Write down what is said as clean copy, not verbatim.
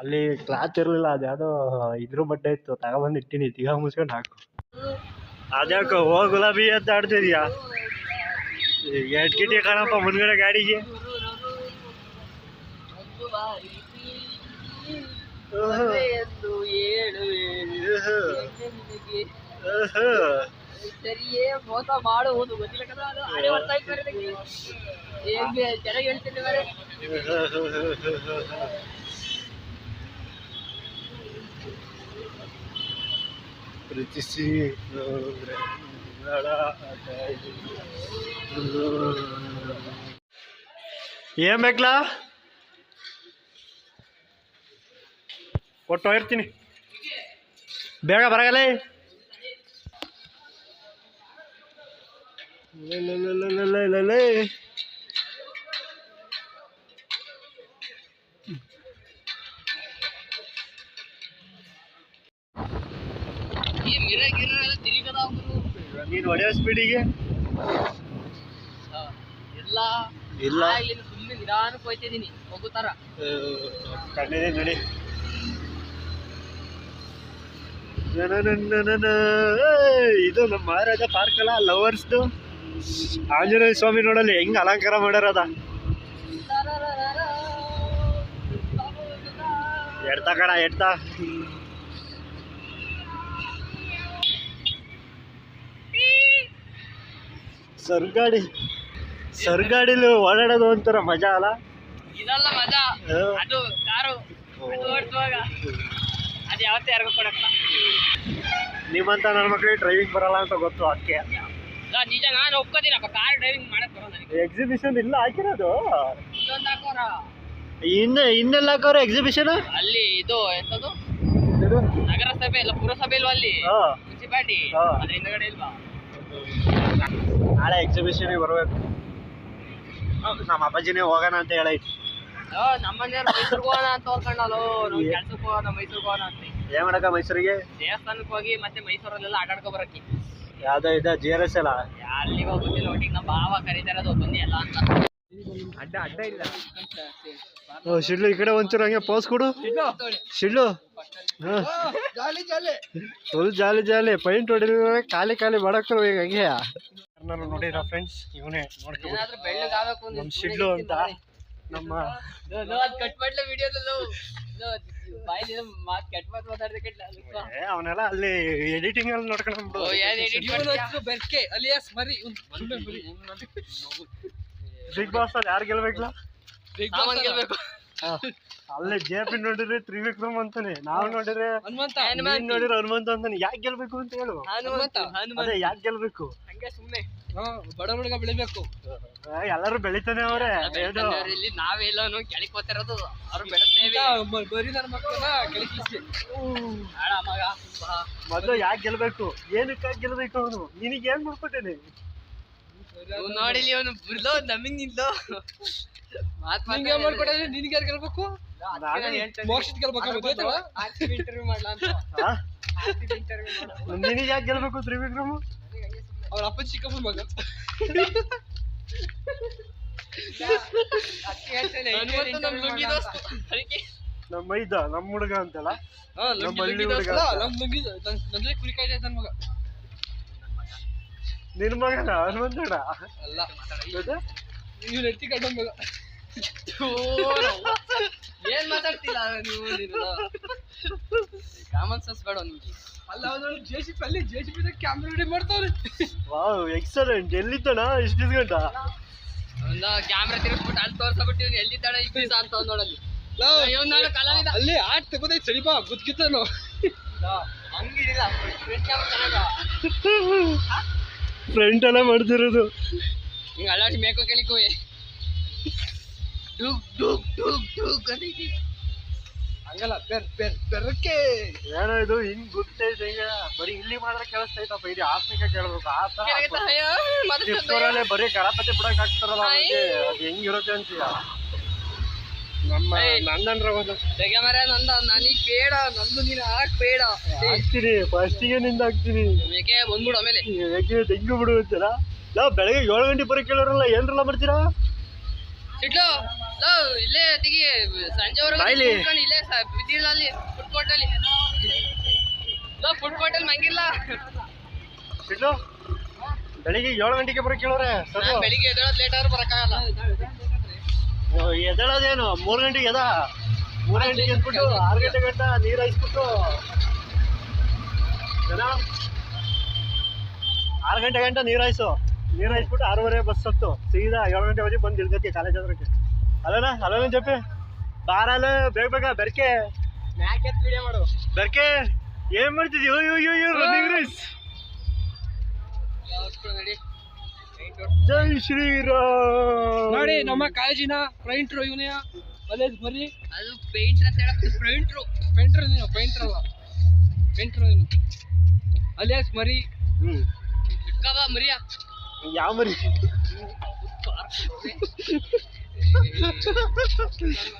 ಅಲ್ಲಿ ಕ್ಲಾತ್ ಇರಲಿಲ್ಲ, ಅದ್ಯಾವುದೋ ಇದ್ರ ಬಟ್ಟೆ ಇತ್ತು, ತಗೊಬಂದು ಇಟ್ಟಿನಿ, ತಿಗ ಮುಚ್ಕೊಂಡು ಹಾಕು. ಅದ್ಯಾಕೋ ಹೋ ಗುಲಾಬಿ ಅಂತ ಆಡ್ತಿದ್ಯಾ? ಎಟ್ಕಿಟಿ ಕಾಣಪ್ಪ ಮುಂದ್ಗಡೆ ಗಾಡಿಗೆ. ಸರಿಯೇ ಮೋಸ ಮಾಡುವುದು ಗೊತ್ತಿಲ್ಲ ಕದ, ಅದು ಅರೆ ಬರ್ತಾ ಇದ್ದಾರೆ ಚೆನ್ನಾಗಿ ಹೇಳ್ತಿದ್ದಾರೆ. ಪ್ರೀತಿಸಿ ಏನ್ ಬೇಕಲ್ಲ ಕೊಟ್ಟು ಹೋಗಿರ್ತೀನಿ, ಬೇಗ ಬರಗಲ್ಲ. ನೀನು ಹೊಡೆಯೋ ಸ್ಪೀಡಿಗೆ ಇಲ್ಲ ಇಲ್ಲ, ಸುಮ್ಮನೆ ನಿಧಾನಕ್ಕೆ ಹೋಯ್ತಿದ್ದೀನಿ ಹೋಗುತ್ತಾರ ಕಣ್ಣಿದೆ ನೋಡಿ. ಇದು ನಮ್ಮ ಮಹಾರಾಜ ಪಾರ್ಕ್ ಅಲ್ಲ, ಲವರ್ಸ್ದು. ಆಂಜನೇಯ ಸ್ವಾಮಿ ನೋಡಲ್ಲಿ ಹೆಂಗ್ ಅಲಂಕಾರ ಮಾಡ್ಯಾರದ. ಎಡ್ತಾ ಕಣ ಎಡ್ತಾ. ಸರ್ಗಾಡಿಲಿ ಓಡಾಡೋದು ಒಂಥರ ಮಜಾ ಅಲ್ಲ? ಇದಲ್ಲ ಮಜಾ, ಅದು ಕಾರು ಓಡಿಸುವಾಗ ಅದು ಯಾವತ್ತೇ ಯಾರಿಗೂ ಕೊಡಕ್ಕ. ನಿಮ್ಮಂತ ನನ್ನ ಮಕ್ಕಳಿಗೆ ಡ್ರೈವಿಂಗ್ ಬರಲ್ಲ ಅಂತ ಗೊತ್ತು, ಅದಕ್ಕೆ. ನಿಜ, ನಾನು ಒಪ್ಕೋತೀನಪ್ಪ, ಕಾರ್ ಡ್ರೈವಿಂಗ್ ಮಾಡಕ್ ಬರೋಲ್ಲ ನನಗೆ. ಎಕ್ಸಿಬಿಷನ್ ಇಲ್ಲ ಹಾಕಿರೋದು, ಇನ್ನೊಂದು ಹಾಕೋರ ಇನ್ನೆಲ್ಲ ಹಾಕೋರು ಎಕ್ಸಿಬಿಷನ್ ಅಲ್ಲಿ. ಇದು ಎಂತದು ನಗರಸಭೆ ಇಲ್ಲ, ಪುರಸಭೆ ಇಲ್ವಾ ಅಲ್ಲಿ, ಮುನ್ಸಿಪಾಲಿಟಿ, ಅದ್ರ ಹಿಂದಗಡೆ ಇಲ್ವಾ? ನಾಳೆ ಎಕ್ಸಿಬಿಷನ್ಗೆ ಬರಬೇಕು. ನಮ್ಮ ಅಪ್ಪಾಜಿನೇ ಹೋಗೋಣ ಅಂತ ಹೇಳೈತಿ. ನಮ್ಮನೆಯವ್ರು ಮೈಸೂರಿಗೆ ಹೋಗೋಣ ಅಂತ ಹೋಗ್ಕೊಂಡಲ್ಲ, ನಾವು ಕೆಲ್ಸಕ್ಕೆ ಹೋಗೋಣ ಮೈಸೂರಿಗೆ ಹೋಗೋಣ ಅಂತ. ಏನ್ ಮಾಡಕ ಮೈಸೂರಿಗೆ? ದೇವಸ್ಥಾನಕ್ಕೆ ಹೋಗಿ ಮತ್ತೆ ಮೈಸೂರಲ್ಲೆಲ್ಲ ಆಟಾಡ್ಕೊ ಬರಕ್ಕೆ. ಯಾವ್ದೋ ಇದೆ GRS ಅಲ್ಲ, ಅಲ್ಲಿಗೆ ಹೋಗುತ್ತಿಲ್ಲ. ಒಟ್ಟಿಗೆ ನಮ್ಮ ಭಾವ ಕರೀತಾರದು ಬನ್ನಿ ಎಲ್ಲ ಅಂತ. ಅಡ್ಡ ಇಲ್ಲ. ಶಿಡ್ಲು ಈ ಕಡೆ ಒಂಚೂರು ಹಂಗೆ ಪೋಸ್ ಕೊಡು ಶಿಡ್ಲು. ಫುಲ್ ಜಾಲಿ ಪೈಂಟ್ ಹೊಡಿದ್ರೆ ಖಾಲಿ ಮಾಡಕ್ರು ಈಗ ಹಂಗೆ. ನಾನು ನೋಡಿರ ಫ್ರೆಂಡ್ಸ್, ಇವನೇ ನೋಡ್ಕೊಂಡು ನಮ್ಮ ಶಿಡ್ಲು ಅಂತ. ನಮ್ಮ ಅವನೆಲ್ಲ ಅಲ್ಲಿ ಎಡಿಟಿಂಗ್ ಅಲ್ಲಿ ನೋಡ್ಕೊಂಡು ಬಿಗ್ ಬಾಸ್ ಅಲ್ಲಿ ಯಾರು ಗೆಲ್ಬೇಕಲ್ಲ? ಅಲ್ಲೇ JP ನೋಡಿದ್ರೆ ತ್ರಿವಿಕ್ರಮ್ ಅಂತಾನೆ, ನಾವು ನೋಡಿದ್ರೆ ಹನುಮಂತ ಅಂತಾನೆ. ಯಾಕೆ ಗೆಲ್ಬೇಕು ಅಂತ ಹೇಳು? ಅದೇ ಯಾಕೆ ಗೆಲ್ಬೇಕು? ಬಡ ಹುಡುಗ ಬೆಳಿಬೇಕು. ಎಲ್ಲರೂ ಬೆಳಿತಾನೆ ಅವ್ರೆ. ನಾವೆಲ್ಲೂ ಕೆಳಕ್ ಹೋಗ್ತಿರೋದು, ಅವ್ರು ಬೆಳೆಸ್ತೇವೆ. ಮೊದ್ಲು ಯಾಕೆ ಗೆಲ್ಬೇಕು, ಏನಕ್ಕಾಗಿ ಗೆಲ್ಬೇಕು? ಅವನು ನಿನಗೆ ಏನ್ ಮಾಡ್ಕೊಟ್ಟೇನೆ ನೋಡಿಲಿ, ಅವನು ಬಿಡ್ಲೋ ನಮಗ್ ನಿಂತೋ ಮಾಡ್ಕೊಟ್ರೆ ನಿನ್ಗೆ ಯಾರು ಗೆಲ್ಬೇಕು? ನಿನಗೆ ಯಾಕೆ ಗೆಲ್ಬೇಕು ತ್ರಿವಿಕ್ರಮ್? ಅವ್ರ ಅಪ್ಪ ಚಿಕ್ಕಪ್ಪ ಮಗ. ನಮ್ಮ ಹುಡುಗ ಅಂತಲ್ಲ, ನಮ್ಮ ಹಳ್ಳಿ ಹುಡುಗ. ಕುರಿ ಕಾಯ್ದೆ ನನ್ ಮಗ. ನಿನ್ ಮಗನ ಹನುಮಂತಡ ಅಲ್ಲ, ನೀವು ನೆಟ್ಟಿ ಕಟ್ಟ ಮಗ. ಏನ್ ಮಾತಾಡ್ತಿಲ್ಲ ನೀವು? ಕಾಮನ್ ಸೆನ್ಸ್ ಬೇಡ ನಿಮ್ಗೆ. ಅಲ್ಲ ಅವ್ನು JCP ಅಲ್ಲಿ JCP ಕ್ಯಾಮ್ರಾ ರೆಡಿ ಮಾಡ್ತಾವ್ರೆ. Wow, excellent. ಎಲ್ಲಿದ್ದಾನ ಇಷ್ಟು ಗಂಟ? ಒಂದು ಕ್ಯಾಮ್ರಾ ತಿರುಗಿಸ್ಬಿಟ್ಟು ಅಲ್ಲಿ ತೋರ್ಸಬಿಟ್ಟು ಎಲ್ಲಿದ್ದಾಳ ಈ ಪೀಸ ಅಂತ ನೋಡಲ್ಲಿ. ಅಲ್ಲಿ ಆಟ್ ತಗೋದೈತೆ ಸರಿಪಾ ಗುದ್ಗಿತ್ತಾನು ಹಂಗಿಲ್ಲ. ಫ್ರಂಟ್ ಎಲ್ಲ ಮಾಡ್ತಿರೋದು ಹಿಂಗ ಅಲ್ಲಾಟಿ ಮೇಕೋ ಕೇಳಿಕೋ ಡುಗ್ ಡುಗ್ ಡುಗ್ ಡುಗ್ ಅಂತೈತಿ. ಹಂಗಲ್ಲ ಬೆರಕ್ಕೆ ಏನೋ ಇದು ಹಿಂಗ್ ಗೊತ್ತೈತೆ. ಈಗ ಬರೀ ಇಲ್ಲಿ ಮಾತ್ರ ಕೇಳಿಸ್ತೈತಪ್ಪ, ಇದು ಆಸ್ಮಿಕ ಕೇಳ್ಬೇಕು. ಡಿಸ್ಕೋರಲ್ಲೇ ಬರೀ ಗಣಪತಿ ಬಿಡಕ್ ಹಾಕ್ತಾರಲ್ಲ, ಅದು ಹೆಂಗಿರುತ್ತೆ ಅಂತೀಯ? ನಮ್ಮ ನಂದನ್ರ ಮರ ನಂದ ನನಗ್ ಬೇಡ, ನಂದು ನೀನು ಹಾಕ್ಬೇಡ. ಹಾಕ್ತೀನಿ, ಫಸ್ಟಿಗೆ ನಿಂದ ಹಾಕ್ತೀನಿ. ಮೇಕೆ ಬಂದ್ಬಿಡು, ಆಮೇಲೆ ಮೇಕೆ ತೆಂಗು ಬಿಡು ಅಂತೀರ. ನಾವು ಬೆಳಗ್ಗೆ 7 ಗಂಟೆ ಬರೀ ಕೇಳೋರಲ್ಲ, ಏನ್ರಲ್ಲ ಬರ್ತೀರಾ? ಸಿಟ್ಲು ಇಲ್ಲೇ ತೆಗಿ ಸಂಜೆವರೆಗೂ ಬಾಯ್ಲಿ. ಕೂತ್ಕೊಂಡು ಇಲ್ಲೇ ಬಿದ್ದಿಲ್ಲ ಅಲ್ಲಿ ಫುಡ್ ಕೋರ್ಟ್ ಅಲ್ಲಿ ಫುಡ್ ಕೋರ್ಟ್ ಅಲ್ಲಿ ಮಂಗಿಲ್ಲ ಶಿಡ್ಲು ಬೆಳಿಗ್ಗೆ 7 ಗಂಟೆಗೆ ಬರೋಕೆ ಕೇಳೋರೆ ಸರ್ ನಾನ್ ಬೆಳಿಗ್ಗೆ ಎದ್ದೇಳೋದು ಲೇಟ್ ಆದ್ರೂ ಬರಕ್ಕಾಗಲ್ಲ ಎದ್ದೇಳೋದೇನು 3 ಗಂಟೆಗೆ 3 ಗಂಟೆಗೆ ಎದ್ಬಿಟ್ಟು 6 ಗಂಟೆ ಗಂಟ ನೀರು ಹಾಯಿಸ್ಬಿಟ್ಟು ಜನ 6 ಗಂಟೆ ಗಂಟ ನೀರು ಹಾಯಿಸ್ಬಿಟ್ಟು 6:30 ಬಸ್ ಹತ್ತು ಸೀದಾ 7 ಗಂಟೆವರೆಗೆ ಬಂದು ಇಳ್ಕತ್ತಿ ಕಾಲೇಜ್ ಹತ್ರಕ್ಕೆ ಅಲ್ಲನ ಜಪ್ಪಿ ಬಾರಲ್ಲ ಬೇಗ ಬೆರ್ಕೆ ಮ್ಯಾಕ್ ಎತ್ ವಿಡಿಯೋ ಮಾಡು ಬೆರ್ಕೆ ಏನ್ ಮಾಡ್ತಿದ್ಯೋ ರನ್ನಿಂಗ್ ರೇಸ್ ಜೈ ಶ್ರೀರಾಮ್ ನೋಡಿ ನಮ್ಮ ಕಾಲೇಜಿನ ಪೇಂಟ್ರು ಇವನೇ ಕಾಲೇಜ್ ಬರ್ರಿ ಅದು ಪೇಂಟ್ರ್ ಅಂತ ಹೇಳಕ್ ಪೇಂಟ್ರು ನೀನು ಪೇಂಟ್ರ್ ಅಲ್ಲ ಪೇಂಟ್ರು ನೀನು ಅಲಿಯಾಸ್ ಮರಿ ಇಟ್ಕಬ ಮರಿಯಾ ಯಾವ ಮರಿ